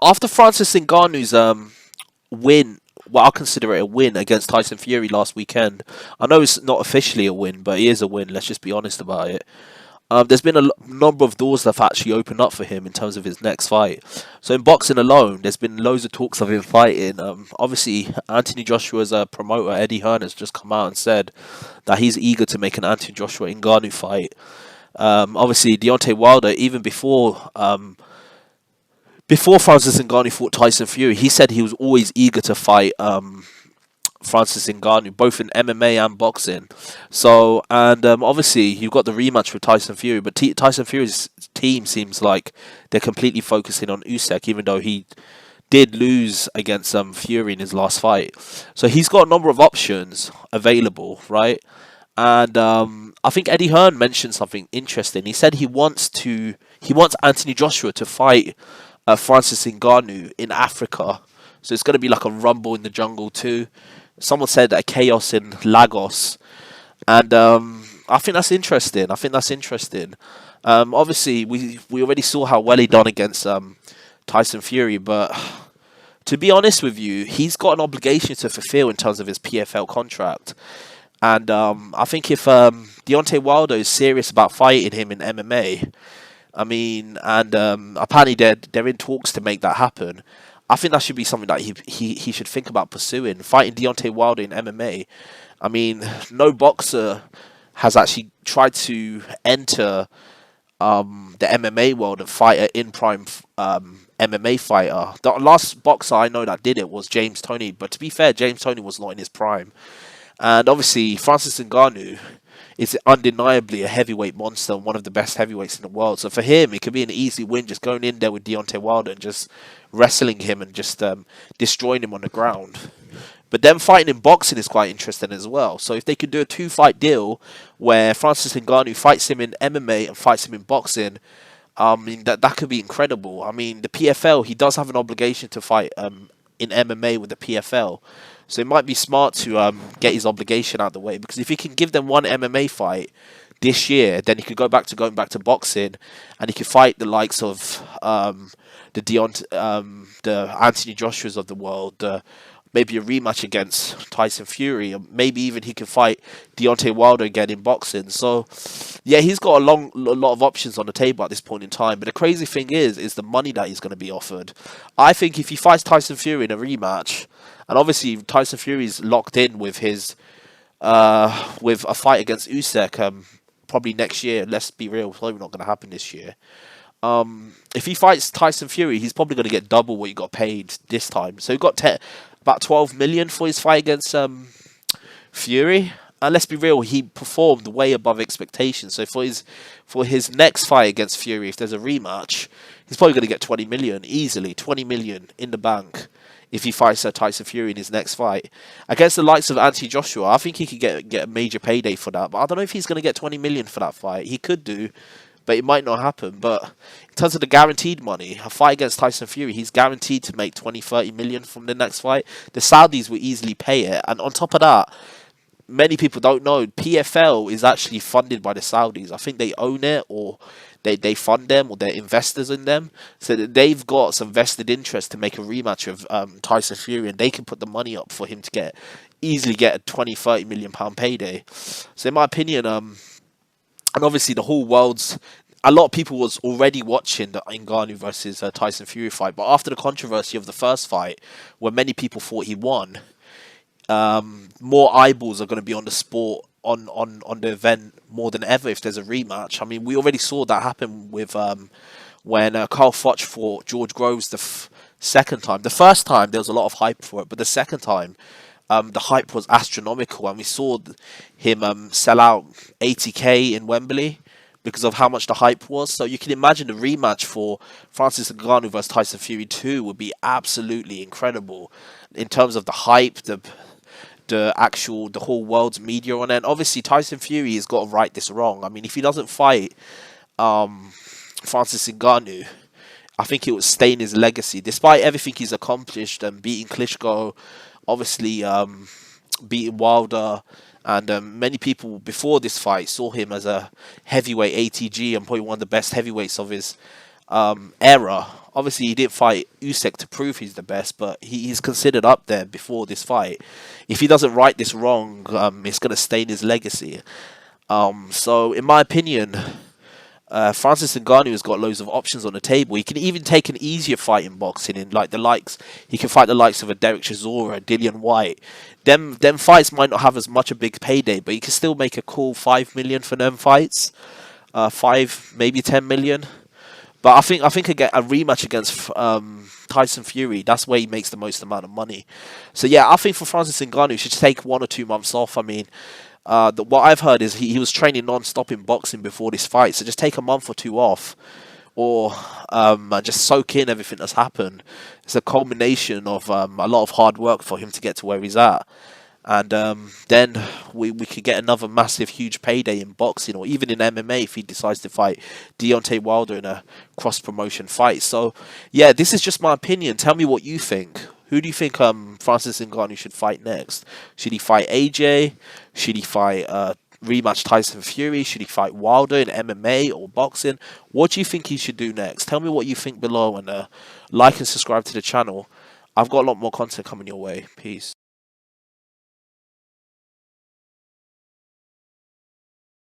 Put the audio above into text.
After Francis Ngannou's win, well, I'll consider it a win against Tyson Fury last weekend. I know it's not officially a win, but it is a win. Let's just be honest about it. There's been a number of doors that have actually opened up for him in terms of his next fight. So in boxing alone, there's been loads of talks of him fighting. Obviously, Anthony Joshua's promoter, Eddie Hearn, has just come out and said that he's eager to make an Anthony Joshua Ngannou fight. Obviously, Deontay Wilder, even before Francis Ngannou fought Tyson Fury, he said he was always eager to fight Francis Ngannou, both in MMA and boxing. So, and obviously, you've got the rematch with Tyson Fury, but Tyson Fury's team seems like they're completely focusing on Usyk, even though he did lose against Fury in his last fight. So he's got a number of options available, right? And I think Eddie Hearn mentioned something interesting. He said he wants Anthony Joshua to fight Francis Ngannou in Africa. So it's going to be like a Rumble in the Jungle too. Someone said a Chaos in Lagos, and I think that's interesting. Obviously, we already saw how well he done against Tyson Fury, but to be honest with you, he's got an obligation to fulfill in terms of his PFL contract. And I think if Deontay Wilder is serious about fighting him in MMA, I mean, and apparently they're in talks to make that happen. I think that should be something that he should think about pursuing. Fighting Deontay Wilder in MMA. I mean, no boxer has actually tried to enter the MMA world and fight an in prime MMA fighter. The last boxer I know that did it was James Toney. But to be fair, James Toney was not in his prime. And obviously, Francis Ngannou is undeniably a heavyweight monster and one of the best heavyweights in the world. So for him, it could be an easy win just going in there with Deontay Wilder and just wrestling him and just destroying him on the ground. But them fighting in boxing is quite interesting as well. So if they could do a two-fight deal where Francis Ngannou fights him in MMA and fights him in boxing, I mean, that could be incredible. I mean, the PFL, he does have an obligation to fight in MMA with the PFL. So it might be smart to get his obligation out of the way, because if he can give them one MMA fight this year, then he could going back to boxing, and he could fight the likes of the Anthony Joshua's of the world, maybe a rematch against Tyson Fury, or maybe even he could fight Deontay Wilder again in boxing. So yeah, he's got a lot of options on the table at this point in time. But the crazy thing is the money that he's going to be offered. I think if he fights Tyson Fury in a rematch, and obviously Tyson Fury's locked in with his with a fight against Usyk probably next year. Let's be real, probably not going to happen this year. If he fights Tyson Fury, he's probably going to get double what he got paid this time. So he got about 12 million for his fight against Fury. And let's be real, he performed way above expectations. So for his next fight against Fury, if there's a rematch, he's probably going to get 20 million easily, 20 million in the bank. If he fights Tyson Fury in his next fight against the likes of Anthony Joshua, I think he could get a major payday for that. But I don't know if he's going to get 20 million for that fight. He could do, but it might not happen. But in terms of the guaranteed money, a fight against Tyson Fury, he's guaranteed to make 20, 30 million from the next fight. The Saudis will easily pay it. And on top of that, many people don't know, PFL is actually funded by the Saudis. I think they own it, or they fund them, or they're investors in them. So that they've got some vested interest to make a rematch of Tyson Fury, and they can put the money up for him to easily get a 20, 30 million pound payday. So in my opinion, and obviously the whole world's, a lot of people was already watching the Ngannou versus Tyson Fury fight, but after the controversy of the first fight, where many people thought he won, more eyeballs are going to be on the sport, on the event more than ever if there's a rematch. I mean, we already saw that happen with when Carl Froch fought George Groves the second time. The first time there was a lot of hype for it, but the second time the hype was astronomical, and we saw him sell out 80k in Wembley because of how much the hype was. So you can imagine the rematch for Francis Ngannou versus Tyson Fury 2 would be absolutely incredible in terms of the hype, the whole world's media on it. And obviously Tyson Fury has got to right this wrong. I mean, if he doesn't fight Francis Ngannou, I think it would stain his legacy. Despite everything he's accomplished and beating Klitschko, obviously beating Wilder, and many people before this fight saw him as a heavyweight ATG and probably one of the best heavyweights of his era. Obviously, he didn't fight Usyk to prove he's the best, but he's considered up there before this fight. If he doesn't right this wrong, it's going to stain his legacy. So, in my opinion, Francis Ngannou has got loads of options on the table. He can even take an easier fight in boxing, in like the likes. He can fight the likes of a Derek Chisora, Dillian White. Them fights might not have as much a big payday, but he can still make a cool 5 million for them fights. 5 maybe 10 million. But I think a rematch against Tyson Fury, that's where he makes the most amount of money. So yeah, I think for Francis Ngannou, he should take 1 or 2 months off. I mean, what I've heard is he was training non-stop in boxing before this fight, so just take a month or two off, or and just soak in everything that's happened. It's a culmination of a lot of hard work for him to get to where he's at. And then we could get another massive, huge payday in boxing, or even in MMA if he decides to fight Deontay Wilder in a cross-promotion fight. So, yeah, this is just my opinion. Tell me what you think. Who do you think Francis Ngannou should fight next? Should he fight AJ? Should he fight rematch Tyson Fury? Should he fight Wilder in MMA or boxing? What do you think he should do next? Tell me what you think below, and like and subscribe to the channel. I've got a lot more content coming your way. Peace.